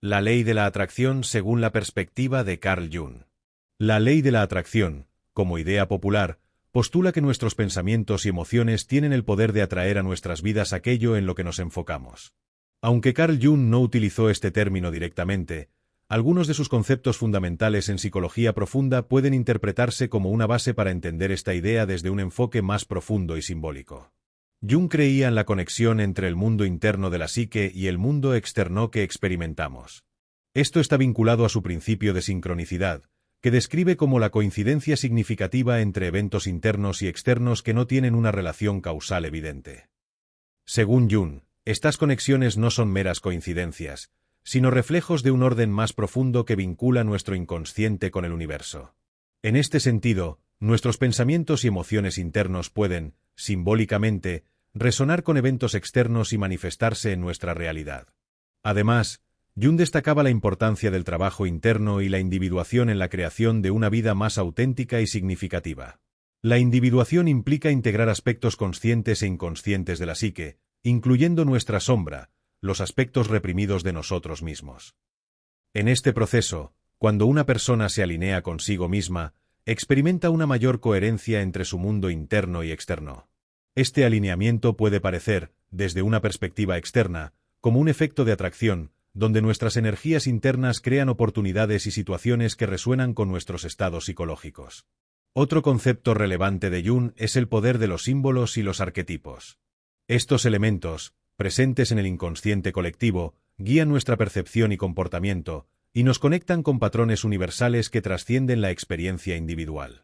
La ley de la atracción según la perspectiva de Carl Jung. La ley de la atracción, como idea popular, postula que nuestros pensamientos y emociones tienen el poder de atraer a nuestras vidas aquello en lo que nos enfocamos. Aunque Carl Jung no utilizó este término directamente, algunos de sus conceptos fundamentales en psicología profunda pueden interpretarse como una base para entender esta idea desde un enfoque más profundo y simbólico. Jung creía en la conexión entre el mundo interno de la psique y el mundo externo que experimentamos. Esto está vinculado a su principio de sincronicidad, que describe como la coincidencia significativa entre eventos internos y externos que no tienen una relación causal evidente. Según Jung, estas conexiones no son meras coincidencias, sino reflejos de un orden más profundo que vincula nuestro inconsciente con el universo. En este sentido, nuestros pensamientos y emociones internos pueden, simbólicamente, resonar con eventos externos y manifestarse en nuestra realidad. Además, Jung destacaba la importancia del trabajo interno y la individuación en la creación de una vida más auténtica y significativa. La individuación implica integrar aspectos conscientes e inconscientes de la psique, incluyendo nuestra sombra, los aspectos reprimidos de nosotros mismos. En este proceso, cuando una persona se alinea consigo misma, experimenta una mayor coherencia entre su mundo interno y externo. Este alineamiento puede parecer, desde una perspectiva externa, como un efecto de atracción, donde nuestras energías internas crean oportunidades y situaciones que resuenan con nuestros estados psicológicos. Otro concepto relevante de Jung es el poder de los símbolos y los arquetipos. Estos elementos, presentes en el inconsciente colectivo, guían nuestra percepción y comportamiento, y nos conectan con patrones universales que trascienden la experiencia individual.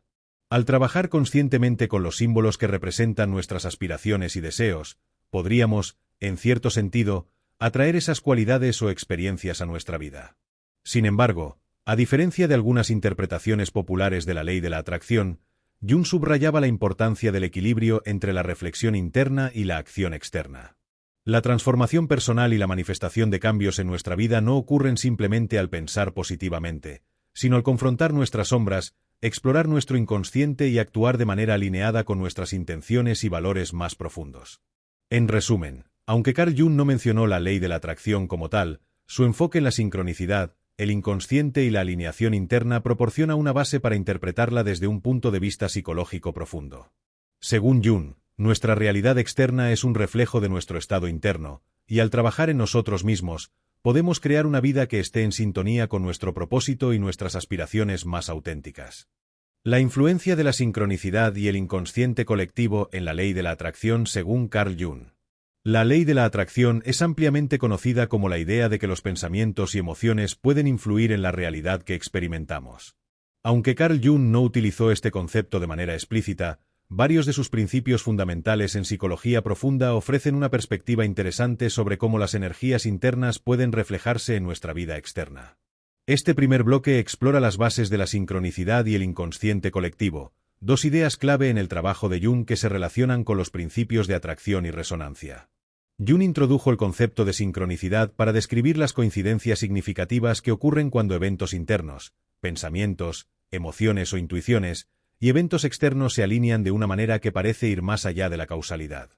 Al trabajar conscientemente con los símbolos que representan nuestras aspiraciones y deseos, podríamos, en cierto sentido, atraer esas cualidades o experiencias a nuestra vida. Sin embargo, a diferencia de algunas interpretaciones populares de la ley de la atracción, Jung subrayaba la importancia del equilibrio entre la reflexión interna y la acción externa. La transformación personal y la manifestación de cambios en nuestra vida no ocurren simplemente al pensar positivamente, sino al confrontar nuestras sombras, explorar nuestro inconsciente y actuar de manera alineada con nuestras intenciones y valores más profundos. En resumen, aunque Carl Jung no mencionó la ley de la atracción como tal, su enfoque en la sincronicidad, el inconsciente y la alineación interna proporciona una base para interpretarla desde un punto de vista psicológico profundo. Según Jung, nuestra realidad externa es un reflejo de nuestro estado interno, y al trabajar en nosotros mismos, podemos crear una vida que esté en sintonía con nuestro propósito y nuestras aspiraciones más auténticas. La influencia de la sincronicidad y el inconsciente colectivo en la ley de la atracción según Carl Jung. La ley de la atracción es ampliamente conocida como la idea de que los pensamientos y emociones pueden influir en la realidad que experimentamos. Aunque Carl Jung no utilizó este concepto de manera explícita, varios de sus principios fundamentales en psicología profunda ofrecen una perspectiva interesante sobre cómo las energías internas pueden reflejarse en nuestra vida externa. Este primer bloque explora las bases de la sincronicidad y el inconsciente colectivo, dos ideas clave en el trabajo de Jung que se relacionan con los principios de atracción y resonancia. Jung introdujo el concepto de sincronicidad para describir las coincidencias significativas que ocurren cuando eventos internos, pensamientos, emociones o intuiciones, y eventos externos se alinean de una manera que parece ir más allá de la causalidad.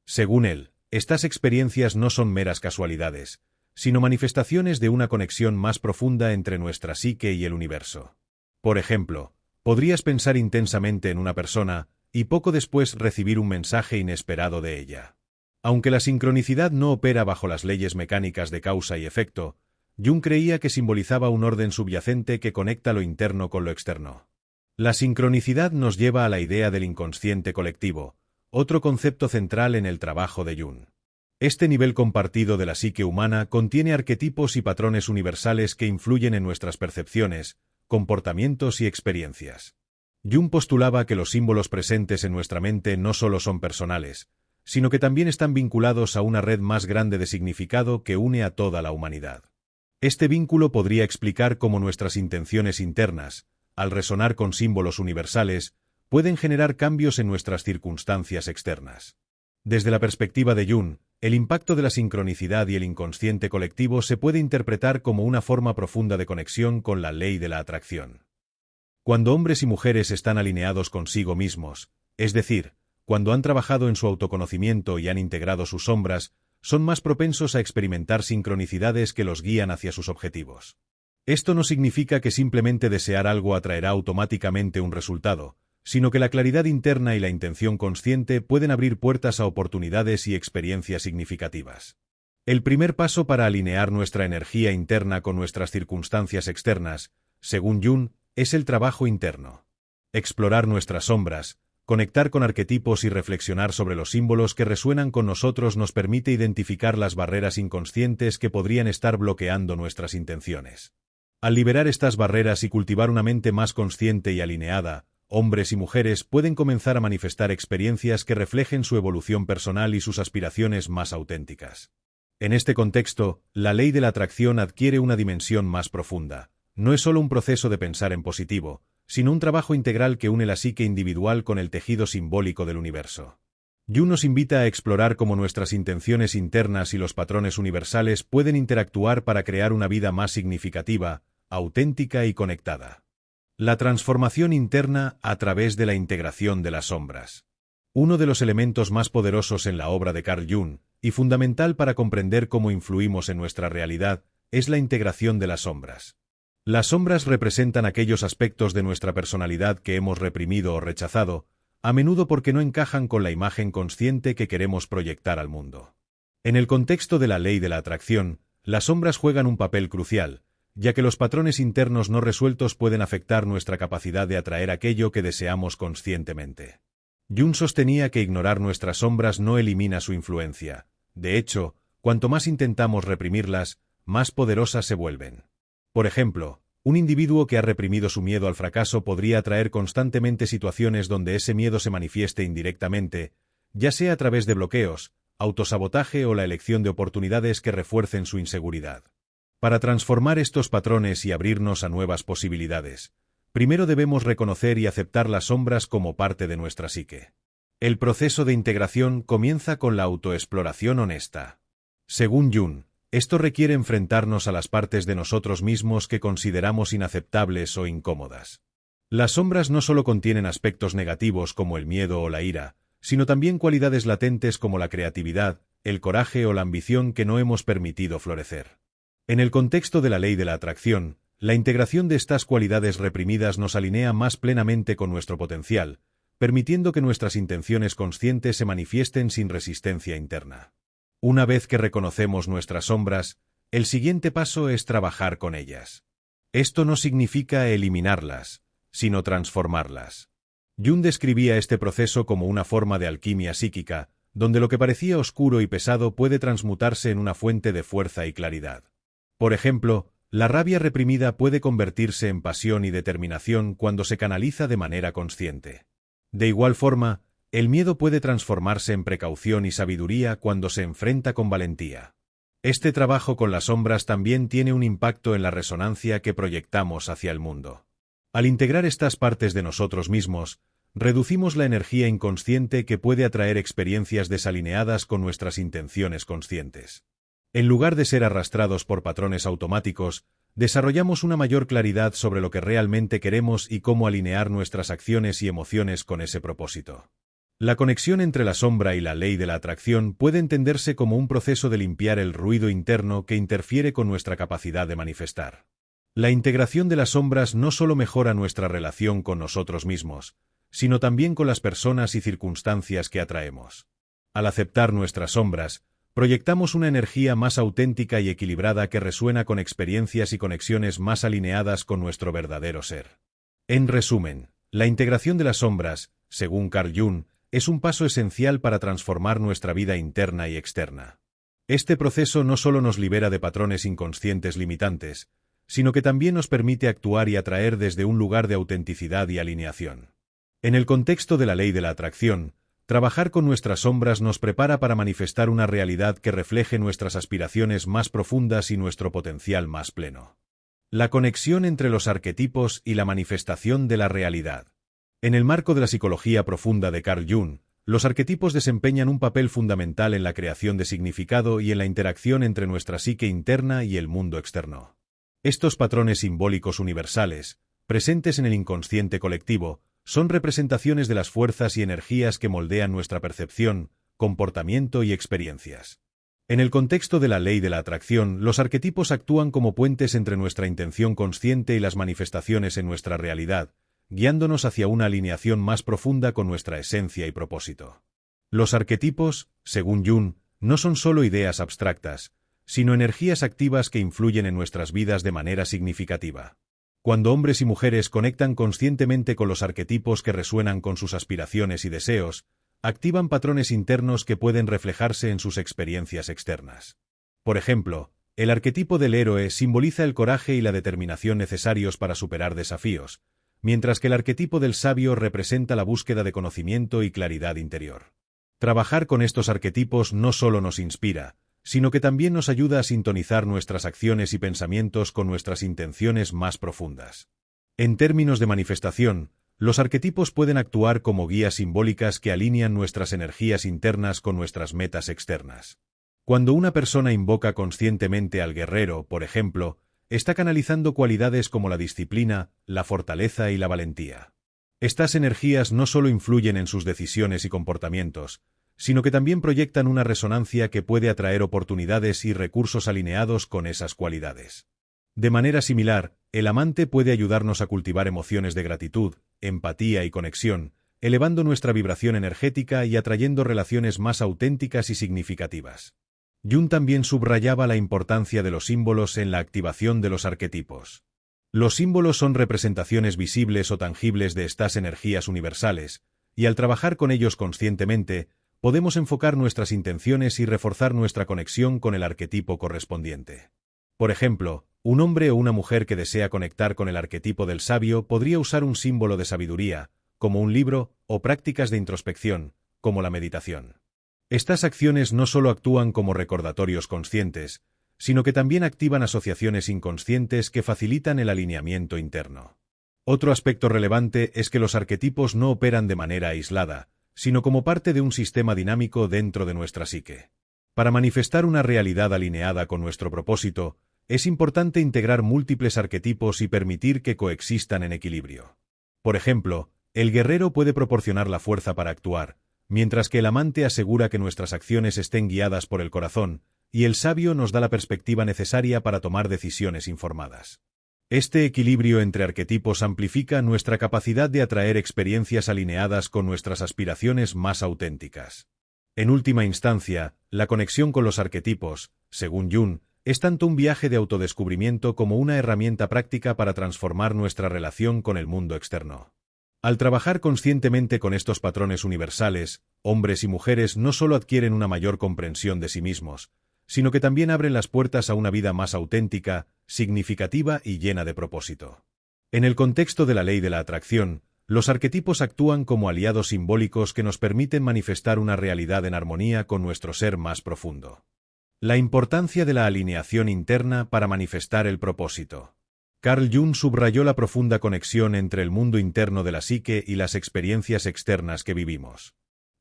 Según él, estas experiencias no son meras casualidades, sino manifestaciones de una conexión más profunda entre nuestra psique y el universo. Por ejemplo, podrías pensar intensamente en una persona y poco después recibir un mensaje inesperado de ella. Aunque la sincronicidad no opera bajo las leyes mecánicas de causa y efecto, Jung creía que simbolizaba un orden subyacente que conecta lo interno con lo externo. La sincronicidad nos lleva a la idea del inconsciente colectivo, otro concepto central en el trabajo de Jung. Este nivel compartido de la psique humana contiene arquetipos y patrones universales que influyen en nuestras percepciones, comportamientos y experiencias. Jung postulaba que los símbolos presentes en nuestra mente no solo son personales, sino que también están vinculados a una red más grande de significado que une a toda la humanidad. Este vínculo podría explicar cómo nuestras intenciones internas, al resonar con símbolos universales, pueden generar cambios en nuestras circunstancias externas. Desde la perspectiva de Jung, el impacto de la sincronicidad y el inconsciente colectivo se puede interpretar como una forma profunda de conexión con la ley de la atracción. Cuando hombres y mujeres están alineados consigo mismos, es decir, cuando han trabajado en su autoconocimiento y han integrado sus sombras, son más propensos a experimentar sincronicidades que los guían hacia sus objetivos. Esto no significa que simplemente desear algo atraerá automáticamente un resultado, sino que la claridad interna y la intención consciente pueden abrir puertas a oportunidades y experiencias significativas. El primer paso para alinear nuestra energía interna con nuestras circunstancias externas, según Jung, es el trabajo interno. Explorar nuestras sombras, conectar con arquetipos y reflexionar sobre los símbolos que resuenan con nosotros nos permite identificar las barreras inconscientes que podrían estar bloqueando nuestras intenciones. Al liberar estas barreras y cultivar una mente más consciente y alineada, hombres y mujeres pueden comenzar a manifestar experiencias que reflejen su evolución personal y sus aspiraciones más auténticas. En este contexto, la ley de la atracción adquiere una dimensión más profunda. No es solo un proceso de pensar en positivo, sino un trabajo integral que une la psique individual con el tejido simbólico del universo. Jung nos invita a explorar cómo nuestras intenciones internas y los patrones universales pueden interactuar para crear una vida más significativa, auténtica y conectada. La transformación interna a través de la integración de las sombras. Uno de los elementos más poderosos en la obra de Carl Jung, y fundamental para comprender cómo influimos en nuestra realidad, es la integración de las sombras. Las sombras representan aquellos aspectos de nuestra personalidad que hemos reprimido o rechazado, a menudo porque no encajan con la imagen consciente que queremos proyectar al mundo. En el contexto de la ley de la atracción, las sombras juegan un papel crucial, ya que los patrones internos no resueltos pueden afectar nuestra capacidad de atraer aquello que deseamos conscientemente. Jung sostenía que ignorar nuestras sombras no elimina su influencia. De hecho, cuanto más intentamos reprimirlas, más poderosas se vuelven. Por ejemplo, un individuo que ha reprimido su miedo al fracaso podría atraer constantemente situaciones donde ese miedo se manifieste indirectamente, ya sea a través de bloqueos, autosabotaje o la elección de oportunidades que refuercen su inseguridad. Para transformar estos patrones y abrirnos a nuevas posibilidades, primero debemos reconocer y aceptar las sombras como parte de nuestra psique. El proceso de integración comienza con la autoexploración honesta. Según Jung, esto requiere enfrentarnos a las partes de nosotros mismos que consideramos inaceptables o incómodas. Las sombras no solo contienen aspectos negativos como el miedo o la ira, sino también cualidades latentes como la creatividad, el coraje o la ambición que no hemos permitido florecer. En el contexto de la ley de la atracción, la integración de estas cualidades reprimidas nos alinea más plenamente con nuestro potencial, permitiendo que nuestras intenciones conscientes se manifiesten sin resistencia interna. Una vez que reconocemos nuestras sombras, el siguiente paso es trabajar con ellas. Esto no significa eliminarlas, sino transformarlas. Jung describía este proceso como una forma de alquimia psíquica, donde lo que parecía oscuro y pesado puede transmutarse en una fuente de fuerza y claridad. Por ejemplo, la rabia reprimida puede convertirse en pasión y determinación cuando se canaliza de manera consciente. De igual forma, el miedo puede transformarse en precaución y sabiduría cuando se enfrenta con valentía. Este trabajo con las sombras también tiene un impacto en la resonancia que proyectamos hacia el mundo. Al integrar estas partes de nosotros mismos, reducimos la energía inconsciente que puede atraer experiencias desalineadas con nuestras intenciones conscientes. En lugar de ser arrastrados por patrones automáticos, desarrollamos una mayor claridad sobre lo que realmente queremos y cómo alinear nuestras acciones y emociones con ese propósito. La conexión entre la sombra y la ley de la atracción puede entenderse como un proceso de limpiar el ruido interno que interfiere con nuestra capacidad de manifestar. La integración de las sombras no solo mejora nuestra relación con nosotros mismos, sino también con las personas y circunstancias que atraemos. Al aceptar nuestras sombras, proyectamos una energía más auténtica y equilibrada que resuena con experiencias y conexiones más alineadas con nuestro verdadero ser. En resumen, la integración de las sombras, según Carl Jung, es un paso esencial para transformar nuestra vida interna y externa. Este proceso no solo nos libera de patrones inconscientes limitantes, sino que también nos permite actuar y atraer desde un lugar de autenticidad y alineación. En el contexto de la ley de la atracción, trabajar con nuestras sombras nos prepara para manifestar una realidad que refleje nuestras aspiraciones más profundas y nuestro potencial más pleno. La conexión entre los arquetipos y la manifestación de la realidad. En el marco de la psicología profunda de Carl Jung, los arquetipos desempeñan un papel fundamental en la creación de significado y en la interacción entre nuestra psique interna y el mundo externo. Estos patrones simbólicos universales, presentes en el inconsciente colectivo, son representaciones de las fuerzas y energías que moldean nuestra percepción, comportamiento y experiencias. En el contexto de la ley de la atracción, los arquetipos actúan como puentes entre nuestra intención consciente y las manifestaciones en nuestra realidad, guiándonos hacia una alineación más profunda con nuestra esencia y propósito. Los arquetipos, según Jung, no son solo ideas abstractas, sino energías activas que influyen en nuestras vidas de manera significativa. Cuando hombres y mujeres conectan conscientemente con los arquetipos que resuenan con sus aspiraciones y deseos, activan patrones internos que pueden reflejarse en sus experiencias externas. Por ejemplo, el arquetipo del héroe simboliza el coraje y la determinación necesarios para superar desafíos, mientras que el arquetipo del sabio representa la búsqueda de conocimiento y claridad interior. Trabajar con estos arquetipos no solo nos inspira, sino que también nos ayuda a sintonizar nuestras acciones y pensamientos con nuestras intenciones más profundas. En términos de manifestación, los arquetipos pueden actuar como guías simbólicas que alinean nuestras energías internas con nuestras metas externas. Cuando una persona invoca conscientemente al guerrero, por ejemplo, está canalizando cualidades como la disciplina, la fortaleza y la valentía. Estas energías no solo influyen en sus decisiones y comportamientos, sino que también proyectan una resonancia que puede atraer oportunidades y recursos alineados con esas cualidades. De manera similar, el amante puede ayudarnos a cultivar emociones de gratitud, empatía y conexión, elevando nuestra vibración energética y atrayendo relaciones más auténticas y significativas. Jung también subrayaba la importancia de los símbolos en la activación de los arquetipos. Los símbolos son representaciones visibles o tangibles de estas energías universales, y al trabajar con ellos conscientemente, podemos enfocar nuestras intenciones y reforzar nuestra conexión con el arquetipo correspondiente. Por ejemplo, un hombre o una mujer que desea conectar con el arquetipo del sabio podría usar un símbolo de sabiduría, como un libro, o prácticas de introspección, como la meditación. Estas acciones no solo actúan como recordatorios conscientes, sino que también activan asociaciones inconscientes que facilitan el alineamiento interno. Otro aspecto relevante es que los arquetipos no operan de manera aislada, sino como parte de un sistema dinámico dentro de nuestra psique. Para manifestar una realidad alineada con nuestro propósito, es importante integrar múltiples arquetipos y permitir que coexistan en equilibrio. Por ejemplo, el guerrero puede proporcionar la fuerza para actuar, mientras que el amante asegura que nuestras acciones estén guiadas por el corazón, y el sabio nos da la perspectiva necesaria para tomar decisiones informadas. Este equilibrio entre arquetipos amplifica nuestra capacidad de atraer experiencias alineadas con nuestras aspiraciones más auténticas. En última instancia, la conexión con los arquetipos, según Jung, es tanto un viaje de autodescubrimiento como una herramienta práctica para transformar nuestra relación con el mundo externo. Al trabajar conscientemente con estos patrones universales, hombres y mujeres no solo adquieren una mayor comprensión de sí mismos, sino que también abren las puertas a una vida más auténtica, significativa y llena de propósito. En el contexto de la ley de la atracción, los arquetipos actúan como aliados simbólicos que nos permiten manifestar una realidad en armonía con nuestro ser más profundo. La importancia de la alineación interna para manifestar el propósito. Carl Jung subrayó la profunda conexión entre el mundo interno de la psique y las experiencias externas que vivimos.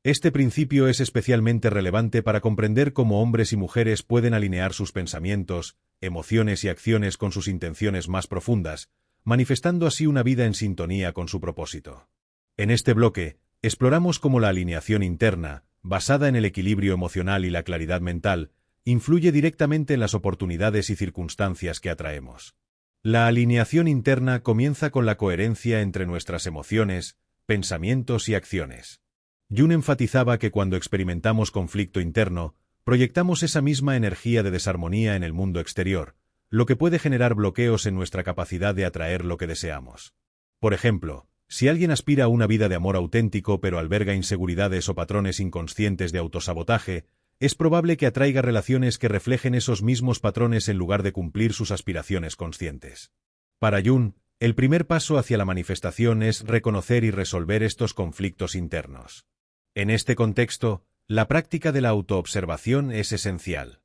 Este principio es especialmente relevante para comprender cómo hombres y mujeres pueden alinear sus pensamientos, emociones y acciones con sus intenciones más profundas, manifestando así una vida en sintonía con su propósito. En este bloque, exploramos cómo la alineación interna, basada en el equilibrio emocional y la claridad mental, influye directamente en las oportunidades y circunstancias que atraemos. La alineación interna comienza con la coherencia entre nuestras emociones, pensamientos y acciones. Jung enfatizaba que cuando experimentamos conflicto interno, proyectamos esa misma energía de desarmonía en el mundo exterior, lo que puede generar bloqueos en nuestra capacidad de atraer lo que deseamos. Por ejemplo, si alguien aspira a una vida de amor auténtico pero alberga inseguridades o patrones inconscientes de autosabotaje, es probable que atraiga relaciones que reflejen esos mismos patrones en lugar de cumplir sus aspiraciones conscientes. Para Jung, el primer paso hacia la manifestación es reconocer y resolver estos conflictos internos. En este contexto, la práctica de la autoobservación es esencial.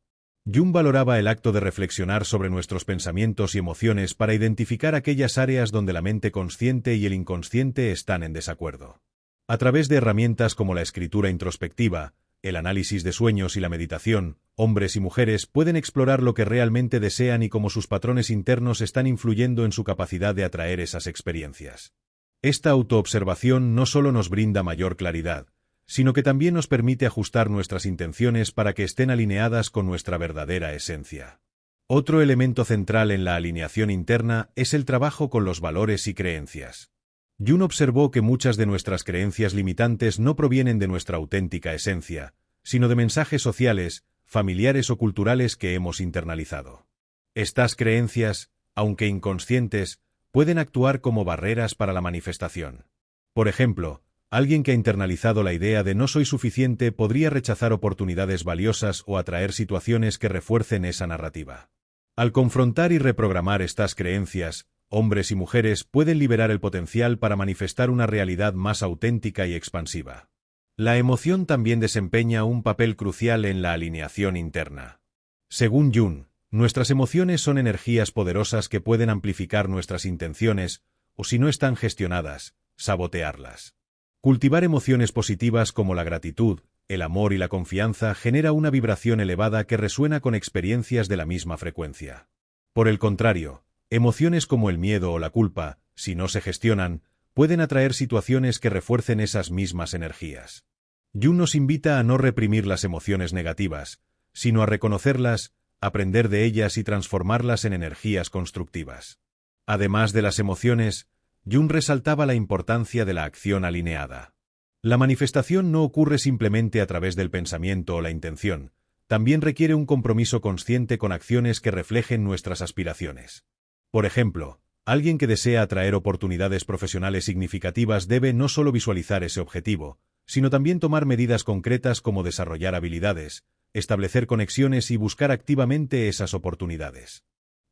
Jung valoraba el acto de reflexionar sobre nuestros pensamientos y emociones para identificar aquellas áreas donde la mente consciente y el inconsciente están en desacuerdo. A través de herramientas como la escritura introspectiva, el análisis de sueños y la meditación, hombres y mujeres pueden explorar lo que realmente desean y cómo sus patrones internos están influyendo en su capacidad de atraer esas experiencias. Esta autoobservación no solo nos brinda mayor claridad, sino que también nos permite ajustar nuestras intenciones para que estén alineadas con nuestra verdadera esencia. Otro elemento central en la alineación interna es el trabajo con los valores y creencias. Jung observó que muchas de nuestras creencias limitantes no provienen de nuestra auténtica esencia, sino de mensajes sociales, familiares o culturales que hemos internalizado. Estas creencias, aunque inconscientes, pueden actuar como barreras para la manifestación. Por ejemplo, alguien que ha internalizado la idea de no soy suficiente podría rechazar oportunidades valiosas o atraer situaciones que refuercen esa narrativa. Al confrontar y reprogramar estas creencias, hombres y mujeres pueden liberar el potencial para manifestar una realidad más auténtica y expansiva. La emoción también desempeña un papel crucial en la alineación interna. Según Jung, nuestras emociones son energías poderosas que pueden amplificar nuestras intenciones, o si no están gestionadas, sabotearlas. Cultivar emociones positivas como la gratitud, el amor y la confianza genera una vibración elevada que resuena con experiencias de la misma frecuencia. Por el contrario, emociones como el miedo o la culpa, si no se gestionan, pueden atraer situaciones que refuercen esas mismas energías. Jung nos invita a no reprimir las emociones negativas, sino a reconocerlas, aprender de ellas y transformarlas en energías constructivas. Además de las emociones, Jung resaltaba la importancia de la acción alineada. La manifestación no ocurre simplemente a través del pensamiento o la intención, también requiere un compromiso consciente con acciones que reflejen nuestras aspiraciones. Por ejemplo, alguien que desea atraer oportunidades profesionales significativas debe no solo visualizar ese objetivo, sino también tomar medidas concretas como desarrollar habilidades, establecer conexiones y buscar activamente esas oportunidades.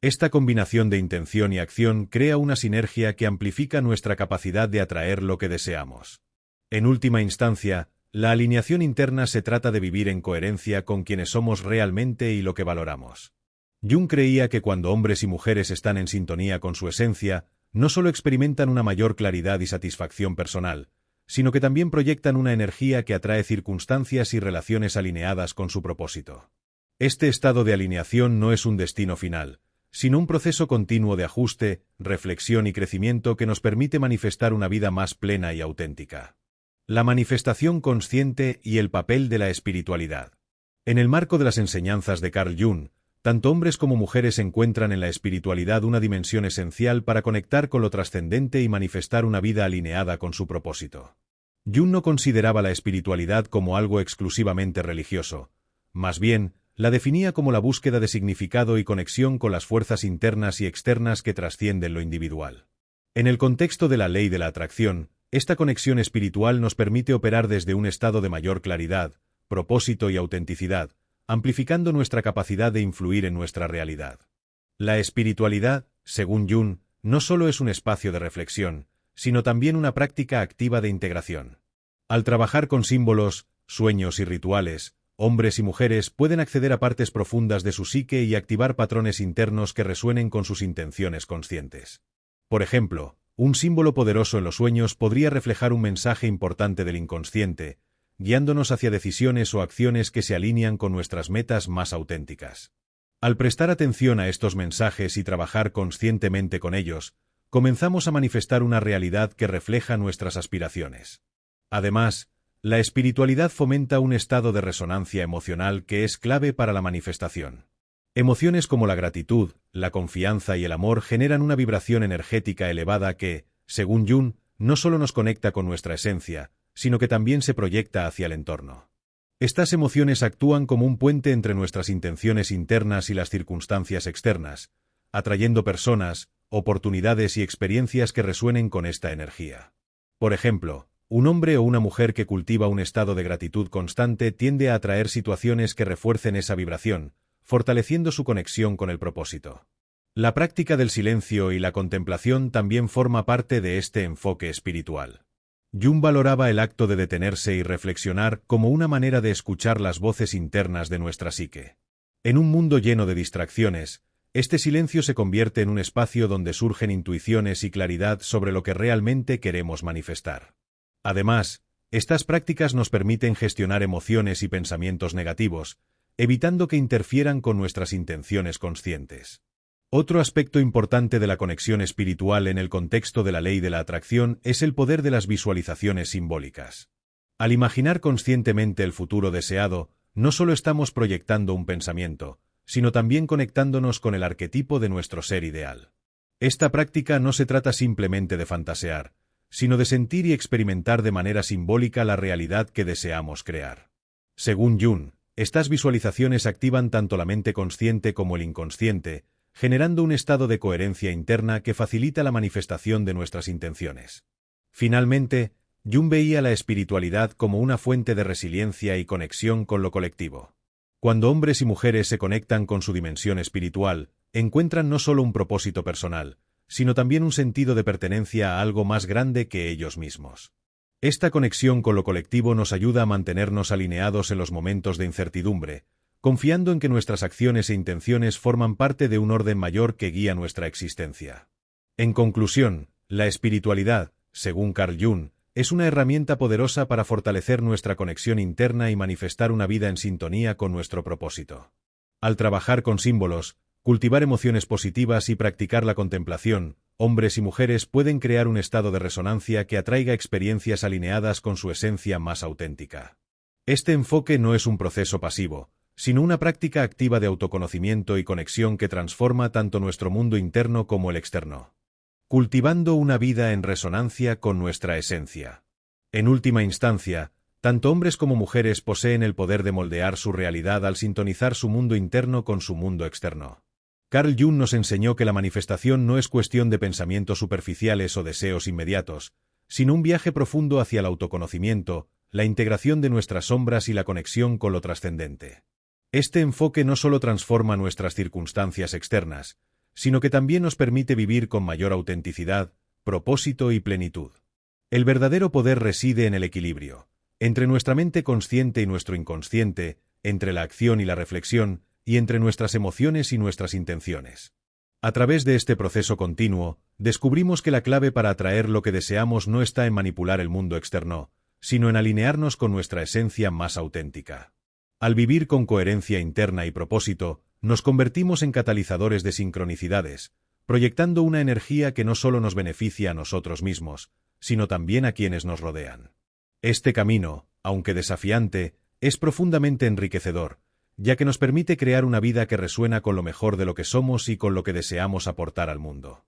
Esta combinación de intención y acción crea una sinergia que amplifica nuestra capacidad de atraer lo que deseamos. En última instancia, la alineación interna se trata de vivir en coherencia con quienes somos realmente y lo que valoramos. Jung creía que cuando hombres y mujeres están en sintonía con su esencia, no solo experimentan una mayor claridad y satisfacción personal, sino que también proyectan una energía que atrae circunstancias y relaciones alineadas con su propósito. Este estado de alineación no es un destino final, sino un proceso continuo de ajuste, reflexión y crecimiento que nos permite manifestar una vida más plena y auténtica. La manifestación consciente y el papel de la espiritualidad. En el marco de las enseñanzas de Carl Jung, tanto hombres como mujeres encuentran en la espiritualidad una dimensión esencial para conectar con lo trascendente y manifestar una vida alineada con su propósito. Jung no consideraba la espiritualidad como algo exclusivamente religioso, más bien, la definía como la búsqueda de significado y conexión con las fuerzas internas y externas que trascienden lo individual. En el contexto de la ley de la atracción, esta conexión espiritual nos permite operar desde un estado de mayor claridad, propósito y autenticidad, amplificando nuestra capacidad de influir en nuestra realidad. La espiritualidad, según Jung, no solo es un espacio de reflexión, sino también una práctica activa de integración. Al trabajar con símbolos, sueños y rituales, hombres y mujeres pueden acceder a partes profundas de su psique y activar patrones internos que resuenen con sus intenciones conscientes. Por ejemplo, un símbolo poderoso en los sueños podría reflejar un mensaje importante del inconsciente, guiándonos hacia decisiones o acciones que se alinean con nuestras metas más auténticas. Al prestar atención a estos mensajes y trabajar conscientemente con ellos, comenzamos a manifestar una realidad que refleja nuestras aspiraciones. Además, la espiritualidad fomenta un estado de resonancia emocional que es clave para la manifestación. Emociones como la gratitud, la confianza y el amor generan una vibración energética elevada que, según Jung, no solo nos conecta con nuestra esencia, sino que también se proyecta hacia el entorno. Estas emociones actúan como un puente entre nuestras intenciones internas y las circunstancias externas, atrayendo personas, oportunidades y experiencias que resuenen con esta energía. Por ejemplo, un hombre o una mujer que cultiva un estado de gratitud constante tiende a atraer situaciones que refuercen esa vibración, fortaleciendo su conexión con el propósito. La práctica del silencio y la contemplación también forma parte de este enfoque espiritual. Jung valoraba el acto de detenerse y reflexionar como una manera de escuchar las voces internas de nuestra psique. En un mundo lleno de distracciones, este silencio se convierte en un espacio donde surgen intuiciones y claridad sobre lo que realmente queremos manifestar. Además, estas prácticas nos permiten gestionar emociones y pensamientos negativos, evitando que interfieran con nuestras intenciones conscientes. Otro aspecto importante de la conexión espiritual en el contexto de la ley de la atracción es el poder de las visualizaciones simbólicas. Al imaginar conscientemente el futuro deseado, no solo estamos proyectando un pensamiento, sino también conectándonos con el arquetipo de nuestro ser ideal. Esta práctica no se trata simplemente de fantasear, sino de sentir y experimentar de manera simbólica la realidad que deseamos crear. Según Jung, estas visualizaciones activan tanto la mente consciente como el inconsciente, generando un estado de coherencia interna que facilita la manifestación de nuestras intenciones. Finalmente, Jung veía la espiritualidad como una fuente de resiliencia y conexión con lo colectivo. Cuando hombres y mujeres se conectan con su dimensión espiritual, encuentran no solo un propósito personal, sino también un sentido de pertenencia a algo más grande que ellos mismos. Esta conexión con lo colectivo nos ayuda a mantenernos alineados en los momentos de incertidumbre, confiando en que nuestras acciones e intenciones forman parte de un orden mayor que guía nuestra existencia. En conclusión, la espiritualidad, según Carl Jung, es una herramienta poderosa para fortalecer nuestra conexión interna y manifestar una vida en sintonía con nuestro propósito. Al trabajar con símbolos, cultivar emociones positivas y practicar la contemplación, hombres y mujeres pueden crear un estado de resonancia que atraiga experiencias alineadas con su esencia más auténtica. Este enfoque no es un proceso pasivo, sino una práctica activa de autoconocimiento y conexión que transforma tanto nuestro mundo interno como el externo, cultivando una vida en resonancia con nuestra esencia. En última instancia, tanto hombres como mujeres poseen el poder de moldear su realidad al sintonizar su mundo interno con su mundo externo. Carl Jung nos enseñó que la manifestación no es cuestión de pensamientos superficiales o deseos inmediatos, sino un viaje profundo hacia el autoconocimiento, la integración de nuestras sombras y la conexión con lo trascendente. Este enfoque no solo transforma nuestras circunstancias externas, sino que también nos permite vivir con mayor autenticidad, propósito y plenitud. El verdadero poder reside en el equilibrio, entre nuestra mente consciente y nuestro inconsciente, entre la acción y la reflexión, y entre nuestras emociones y nuestras intenciones. A través de este proceso continuo, descubrimos que la clave para atraer lo que deseamos no está en manipular el mundo externo, sino en alinearnos con nuestra esencia más auténtica. Al vivir con coherencia interna y propósito, nos convertimos en catalizadores de sincronicidades, proyectando una energía que no solo nos beneficia a nosotros mismos, sino también a quienes nos rodean. Este camino, aunque desafiante, es profundamente enriquecedor, ya que nos permite crear una vida que resuena con lo mejor de lo que somos y con lo que deseamos aportar al mundo.